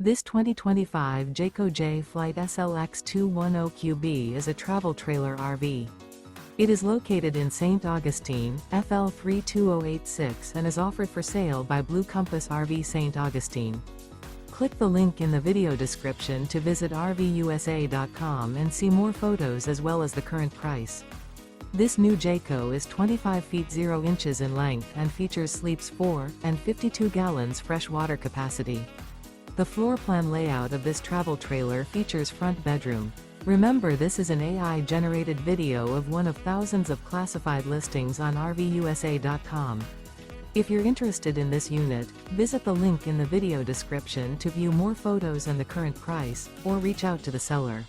This 2025 Jayco Jay Flight SLX 210QB is a travel trailer RV. It is located in St. Augustine, FL 32086 and is offered for sale by Blue Compass RV St. Augustine. Click the link in the video description to visit RVUSA.com and see more photos as well as the current price. This new Jayco is 25 feet 0 inches in length and features sleeps 4 and 52 gallons fresh water capacity. The floor plan layout of this travel trailer features front bedroom. Remember, this is an AI-generated video of one of thousands of classified listings on RVUSA.com. If you're interested in this unit, visit the link in the video description to view more photos and the current price, or reach out to the seller.